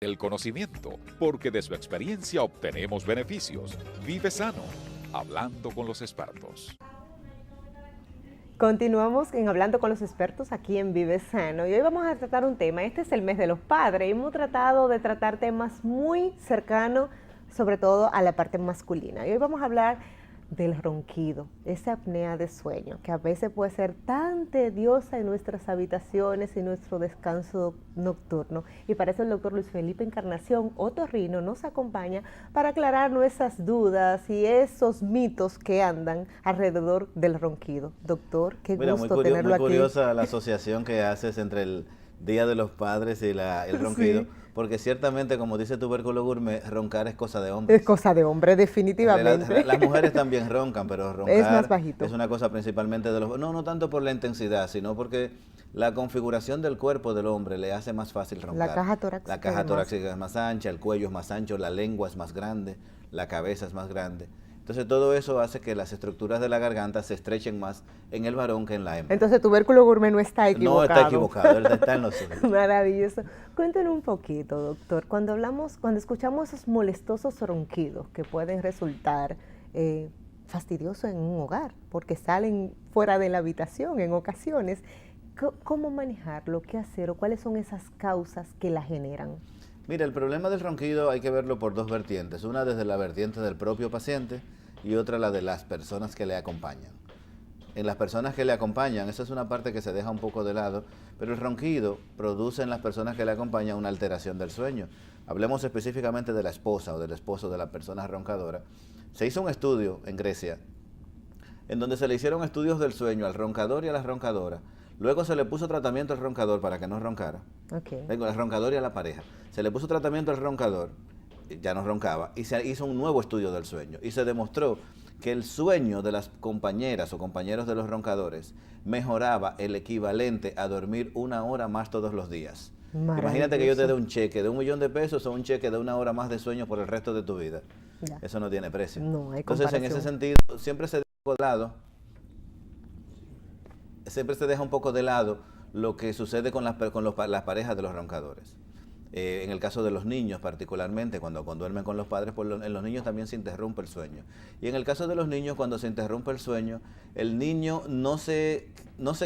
El conocimiento, porque de su experiencia obtenemos beneficios. Vive sano, hablando con los expertos. Continuamos en Hablando con los Expertos aquí en Vive Sano y hoy vamos a tratar un tema. Este es el mes de los padres y hemos tratado de tratar temas muy cercanos, sobre todo a la parte masculina. Y hoy vamos a hablar del ronquido, esa apnea de sueño, que a veces puede ser tan tediosa en nuestras habitaciones y nuestro descanso nocturno. Y para eso el doctor Luis Felipe Encarnación, otorrino, nos acompaña para aclarar nuestras dudas y esos mitos que andan alrededor del ronquido. Doctor, qué gusto tenerlo aquí. Muy curiosa la asociación que haces entre el Día de los Padres y el ronquido. Sí. Porque ciertamente, como dice Tubérculo Gourmet, roncar es cosa de hombre. Es cosa de hombre, definitivamente. Las mujeres también roncan, pero roncar es más bajito. Es una cosa principalmente de los... No tanto por la intensidad, sino porque la configuración del cuerpo del hombre le hace más fácil roncar. La caja torácica. La caja torácica es más ancha, el cuello es más ancho, la lengua es más grande, la cabeza es más grande. Entonces todo eso hace que las estructuras de la garganta se estrechen más en el varón que en la hembra. Entonces Tubérculo Gourmet no está equivocado. No está equivocado, él está en nosotros. Maravilloso. Cuéntenos un poquito, doctor, cuando escuchamos esos molestosos ronquidos que pueden resultar fastidiosos en un hogar, porque salen fuera de la habitación en ocasiones, ¿cómo manejarlo? ¿Qué hacer? ¿O cuáles son esas causas que la generan? Mira, el problema del ronquido hay que verlo por dos vertientes. Una desde la vertiente del propio paciente y otra la de las personas que le acompañan. En las personas que le acompañan, esa es una parte que se deja un poco de lado, pero el ronquido produce en las personas que le acompañan una alteración del sueño. Hablemos específicamente de la esposa o del esposo de la persona roncadora. Se hizo un estudio en Grecia en donde se le hicieron estudios del sueño al roncador y a la roncadora. Luego se le puso tratamiento al roncador para que no roncara. Okay. Al roncador y a la pareja. Se le puso tratamiento al roncador, ya no roncaba, y se hizo un nuevo estudio del sueño. Y se demostró que el sueño de las compañeras o compañeros de los roncadores mejoraba el equivalente a dormir 1 hora más todos los días. Imagínate que yo te dé un cheque de $1 millón o un cheque de 1 hora más de sueño por el resto de tu vida. Ya. Eso no tiene precio. No hay Entonces, en ese sentido, siempre se deja un poco de lado lo que sucede con las parejas de los roncadores. En el caso de los niños particularmente, cuando duermen con los padres, pues en los niños también se interrumpe el sueño. Y en el caso de los niños, cuando se interrumpe el sueño, el niño no se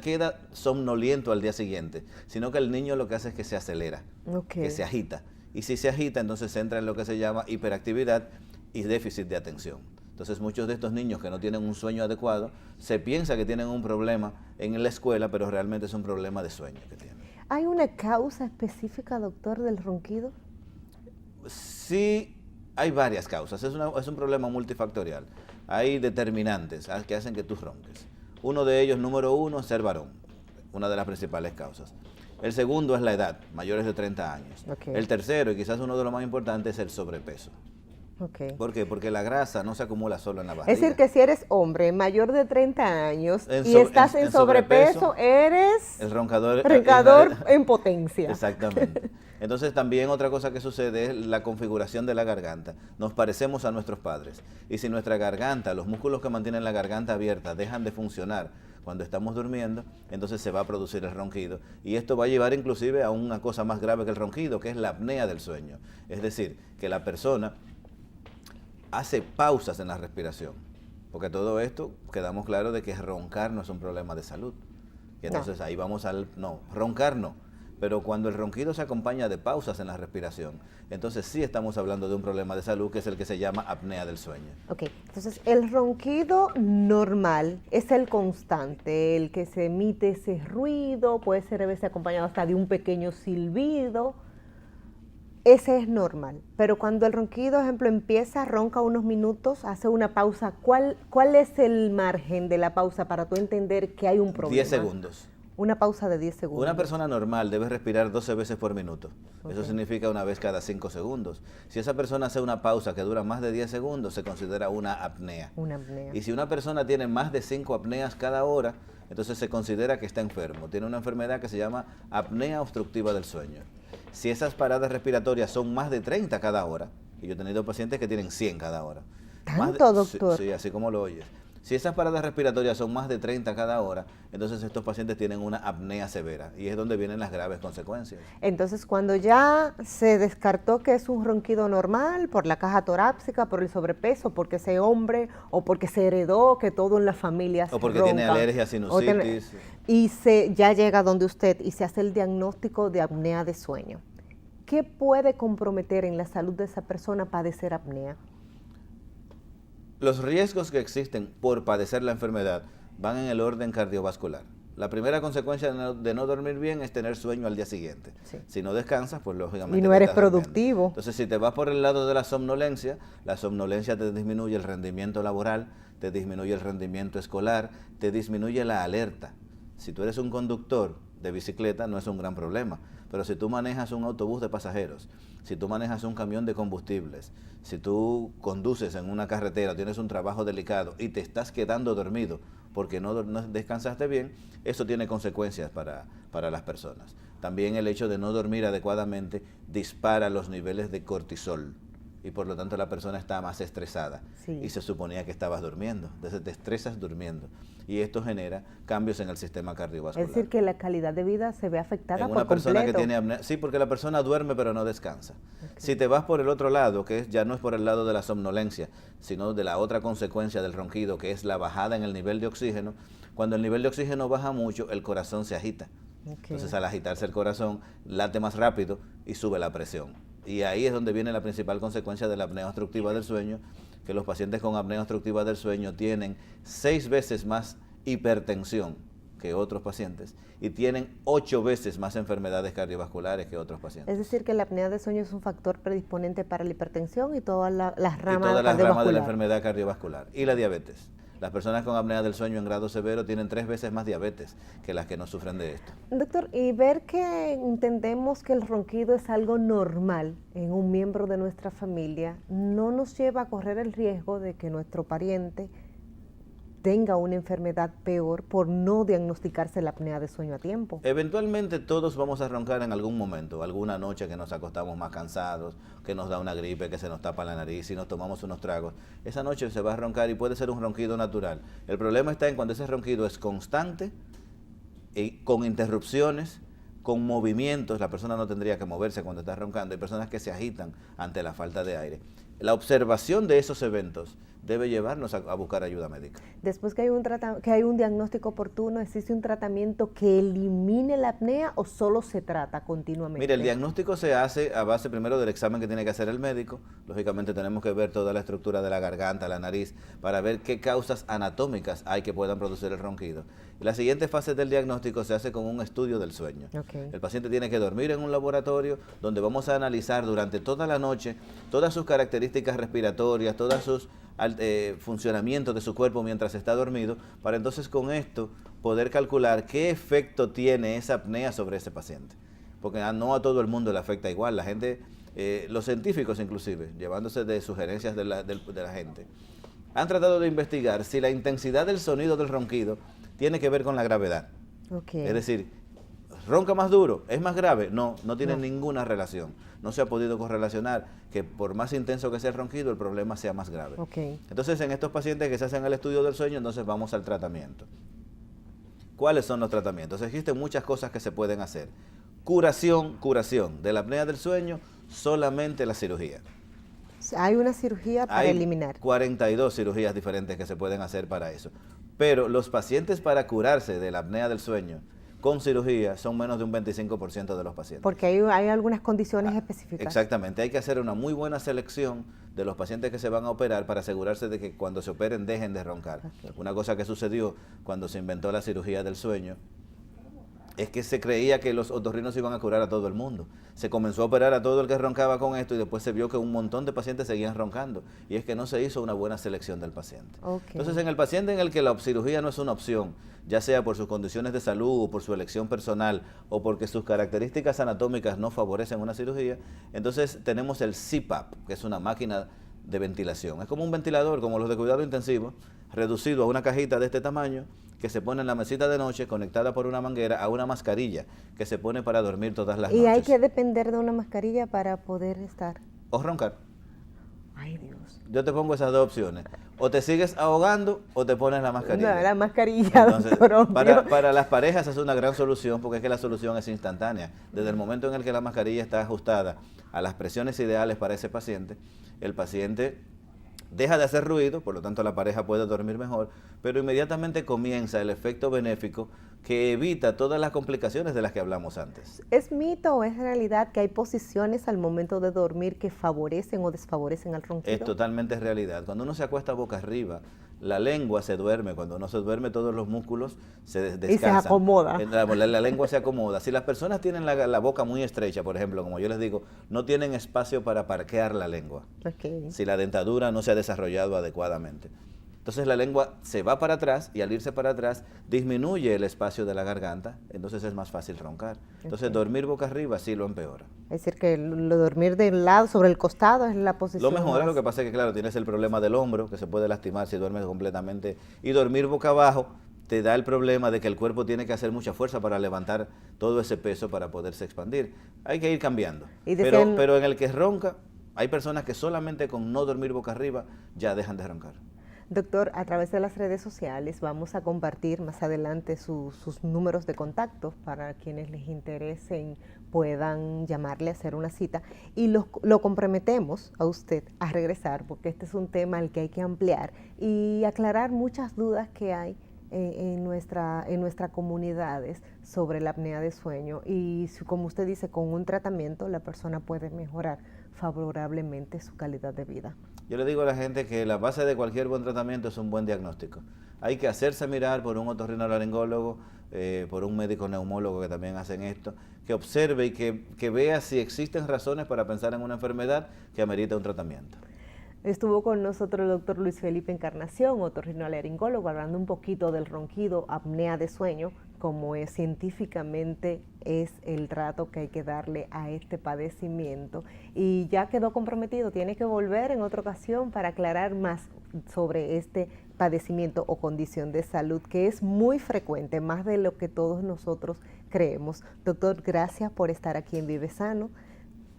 queda somnoliento al día siguiente, sino que el niño lo que hace es que se acelera, que se agita. Y si se agita, entonces entra en lo que se llama hiperactividad y déficit de atención. Entonces muchos de estos niños que no tienen un sueño adecuado, se piensa que tienen un problema en la escuela, pero realmente es un problema de sueño que tienen. ¿Hay una causa específica, doctor, del ronquido? Sí, hay varias causas. Es un problema multifactorial. Hay determinantes que hacen que tú ronques. Uno de ellos, número 1, ser varón, una de las principales causas. El segundo es la edad, mayores de 30 años. Okay. El tercero, y quizás uno de los más importantes, es el sobrepeso. Okay. ¿Por qué? Porque la grasa no se acumula solo en la barriga. Es decir, que si eres hombre mayor de 30 años y estás en sobrepeso, eres el roncador en potencia. Exactamente. Entonces también otra cosa que sucede es la configuración de la garganta. Nos parecemos a nuestros padres. Y si nuestra garganta, los músculos que mantienen la garganta abierta dejan de funcionar cuando estamos durmiendo, entonces se va a producir el ronquido. Y esto va a llevar inclusive a una cosa más grave que el ronquido, que es la apnea del sueño. Es decir, que la persona hace pausas en la respiración, porque todo esto quedamos claros de que roncar no es un problema de salud. Y entonces ahí vamos roncar no, pero cuando el ronquido se acompaña de pausas en la respiración, entonces sí estamos hablando de un problema de salud que es el que se llama apnea del sueño. Ok, entonces el ronquido normal es el constante, el que se emite ese ruido, puede ser a veces acompañado hasta de un pequeño silbido. Ese es normal, pero cuando el ronquido, ejemplo, ronca unos minutos, hace una pausa, ¿cuál es el margen de la pausa para tú entender que hay un problema? 10 segundos. Una pausa de 10 segundos. Una persona normal debe respirar 12 veces por minuto. Okay. Eso significa una vez cada 5 segundos. Si esa persona hace una pausa que dura más de 10 segundos, se considera una apnea. Una apnea. Y si una persona tiene más de 5 apneas cada hora, entonces se considera que está enfermo. Tiene una enfermedad que se llama apnea obstructiva del sueño. Si esas paradas respiratorias son más de 30 cada hora, y yo he tenido pacientes que tienen 100 cada hora. ¿Tanto, doctor? Sí, así como lo oyes. Si esas paradas respiratorias son más de 30 cada hora, entonces estos pacientes tienen una apnea severa y es donde vienen las graves consecuencias. Entonces, cuando ya se descartó que es un ronquido normal por la caja torácica, por el sobrepeso, porque ese hombre o porque se heredó que todo en la familia O porque ronca, tiene alergia, sinusitis. y ya llega donde usted y se hace el diagnóstico de apnea de sueño, ¿qué puede comprometer en la salud de esa persona padecer apnea? Los riesgos que existen por padecer la enfermedad van en el orden cardiovascular. La primera consecuencia de no dormir bien es tener sueño al día siguiente. Sí. Si no descansas, pues lógicamente... Y no te eres estás durmiendo. productivo. Entonces, si te vas por el lado de la somnolencia te disminuye el rendimiento laboral, te disminuye el rendimiento escolar, te disminuye la alerta. Si tú eres un conductor de bicicleta, no es un gran problema. Pero si tú manejas un autobús de pasajeros, si tú manejas un camión de combustibles, si tú conduces en una carretera, tienes un trabajo delicado y te estás quedando dormido porque no descansaste bien, eso tiene consecuencias para las personas. También el hecho de no dormir adecuadamente dispara los niveles de cortisol y por lo tanto la persona está más estresada. Sí. Y se suponía que estabas durmiendo, entonces te estresas durmiendo y esto genera cambios en el sistema cardiovascular. Es decir, que la calidad de vida se ve afectada En por una persona completo. que tiene apnea, sí, porque la persona duerme pero no descansa. Okay. Si te vas por el otro lado, que ya no es por el lado de la somnolencia, sino de la otra consecuencia del ronquido, que es la bajada en el nivel de oxígeno, cuando el nivel de oxígeno baja mucho, el corazón se agita. Okay. Entonces, al agitarse el corazón, late más rápido y sube la presión. Y ahí es donde viene la principal consecuencia de la apnea obstructiva del sueño, que los pacientes con apnea obstructiva del sueño tienen 6 veces más hipertensión que otros pacientes y tienen 8 veces más enfermedades cardiovasculares que otros pacientes. Es decir, que la apnea de sueño es un factor predisponente para la hipertensión y todas las ramas todas las ramas de la cardiovasculares. enfermedad cardiovascular y la diabetes. Las personas con apnea del sueño en grado severo tienen 3 veces más diabetes que las que no sufren de esto. Doctor, y ver que entendemos que el ronquido es algo normal en un miembro de nuestra familia, ¿no nos lleva a correr el riesgo de que nuestro pariente tenga una enfermedad peor por no diagnosticarse la apnea de sueño a tiempo? Eventualmente todos vamos a roncar en algún momento, alguna noche que nos acostamos más cansados, que nos da una gripe, que se nos tapa la nariz y nos tomamos unos tragos. Esa noche se va a roncar y puede ser un ronquido natural. El problema está en cuando ese ronquido es constante, y con interrupciones, con movimientos. La persona no tendría que moverse cuando está roncando. Hay personas que se agitan ante la falta de aire. La observación de esos eventos debe llevarnos a buscar ayuda médica. Después que hay un diagnóstico oportuno, ¿existe un tratamiento que elimine la apnea o solo se trata continuamente? Mire, el diagnóstico se hace a base primero del examen que tiene que hacer el médico. Lógicamente tenemos que ver toda la estructura de la garganta, la nariz, para ver qué causas anatómicas hay que puedan producir el ronquido. Y la siguiente fase del diagnóstico se hace con un estudio del sueño. Okay. El paciente tiene que dormir en un laboratorio donde vamos a analizar durante toda la noche todas sus características respiratorias, todos sus funcionamientos de su cuerpo mientras está dormido, para entonces con esto poder calcular qué efecto tiene esa apnea sobre ese paciente. Porque no a todo el mundo le afecta igual. La gente, los científicos inclusive, llevándose de sugerencias de la gente, han tratado de investigar si la intensidad del sonido del ronquido tiene que ver con la gravedad. Okay. Es decir, ¿ronca más duro? ¿Es más grave? No, no tiene ninguna relación. No se ha podido correlacionar que por más intenso que sea el ronquido, el problema sea más grave. Okay. Entonces, en estos pacientes que se hacen el estudio del sueño, entonces vamos al tratamiento. ¿Cuáles son los tratamientos? Existen muchas cosas que se pueden hacer. Curación de la apnea del sueño, solamente la cirugía. Hay una cirugía para eliminar. Hay 42 cirugías diferentes que se pueden hacer para eso. Pero los pacientes para curarse de la apnea del sueño con cirugía son menos de un 25% de los pacientes. Porque hay algunas condiciones específicas. Exactamente, hay que hacer una muy buena selección de los pacientes que se van a operar para asegurarse de que cuando se operen dejen de roncar. Okay. Una cosa que sucedió cuando se inventó la cirugía del sueño es que se creía que los otorrinos iban a curar a todo el mundo. Se comenzó a operar a todo el que roncaba con esto y después se vio que un montón de pacientes seguían roncando. Y es que no se hizo una buena selección del paciente. Okay. Entonces, en el paciente en el que la cirugía no es una opción, ya sea por sus condiciones de salud o por su elección personal o porque sus características anatómicas no favorecen una cirugía, entonces tenemos el CPAP, que es una máquina de ventilación. Es como un ventilador, como los de cuidado intensivo, reducido a una cajita de este tamaño, que se pone en la mesita de noche conectada por una manguera a una mascarilla que se pone para dormir todas las noches. ¿Y hay que depender de una mascarilla para poder estar? O roncar. Ay, Dios. Yo te pongo esas dos opciones. O te sigues ahogando o te pones la mascarilla. No, la mascarilla, Entonces, doctor, obvio. para las parejas es una gran solución porque es que la solución es instantánea. Desde el momento en el que la mascarilla está ajustada a las presiones ideales para ese paciente, el paciente deja de hacer ruido, por lo tanto la pareja puede dormir mejor, pero inmediatamente comienza el efecto benéfico que evita todas las complicaciones de las que hablamos antes. ¿Es mito o es realidad que hay posiciones al momento de dormir que favorecen o desfavorecen al ronquido? Es totalmente realidad. Cuando uno se acuesta boca arriba, la lengua se duerme. Cuando uno se duerme, todos los músculos se descansan. Y se acomoda. La lengua se acomoda. Si las personas tienen la boca muy estrecha, por ejemplo, como yo les digo, no tienen espacio para parquear la lengua. Okay. Si la dentadura no se ha desarrollado adecuadamente. Entonces la lengua se va para atrás y al irse para atrás disminuye el espacio de la garganta, entonces es más fácil roncar. Entonces dormir boca arriba sí lo empeora. Es decir, que lo dormir del lado, sobre el costado es la posición Lo mejor más... es, lo que pasa es que claro, tienes el problema del hombro, que se puede lastimar si duermes completamente, y dormir boca abajo te da el problema de que el cuerpo tiene que hacer mucha fuerza para levantar todo ese peso para poderse expandir. Hay que ir cambiando. Pero en el que ronca, hay personas que solamente con no dormir boca arriba ya dejan de roncar. Doctor, a través de las redes sociales vamos a compartir más adelante sus números de contacto para quienes les interesen puedan llamarle, hacer una cita y lo comprometemos a usted a regresar porque este es un tema al que hay que ampliar y aclarar muchas dudas que hay en nuestras comunidades sobre la apnea de sueño y como usted dice, con un tratamiento la persona puede mejorar favorablemente su calidad de vida. Yo le digo a la gente que la base de cualquier buen tratamiento es un buen diagnóstico. Hay que hacerse mirar por un otorrinolaringólogo, por un médico neumólogo que también hacen esto, que observe y que vea si existen razones para pensar en una enfermedad que amerita un tratamiento. Estuvo con nosotros el doctor Luis Felipe Encarnación, otorrinolaringólogo, hablando un poquito del ronquido, apnea de sueño, como es científicamente es el trato que hay que darle a este padecimiento. Y ya quedó comprometido, tiene que volver en otra ocasión para aclarar más sobre este padecimiento o condición de salud, que es muy frecuente, más de lo que todos nosotros creemos. Doctor, gracias por estar aquí en Vive Sano.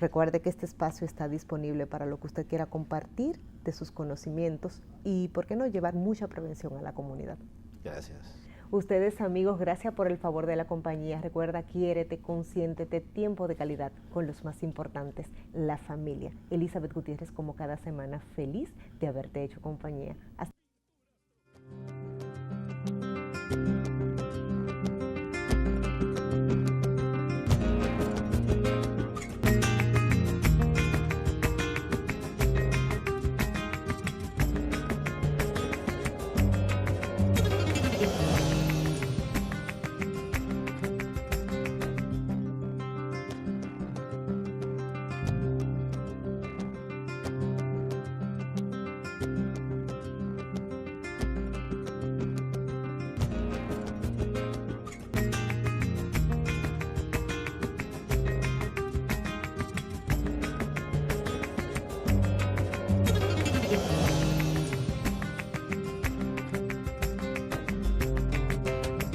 Recuerde que este espacio está disponible para lo que usted quiera compartir de sus conocimientos y, ¿por qué no, llevar mucha prevención a la comunidad? Gracias. Ustedes, amigos, gracias por el favor de la compañía. Recuerda, quiérete, consiéntete, tiempo de calidad con los más importantes, la familia. Elizabeth Gutiérrez, como cada semana, feliz de haberte hecho compañía. Hasta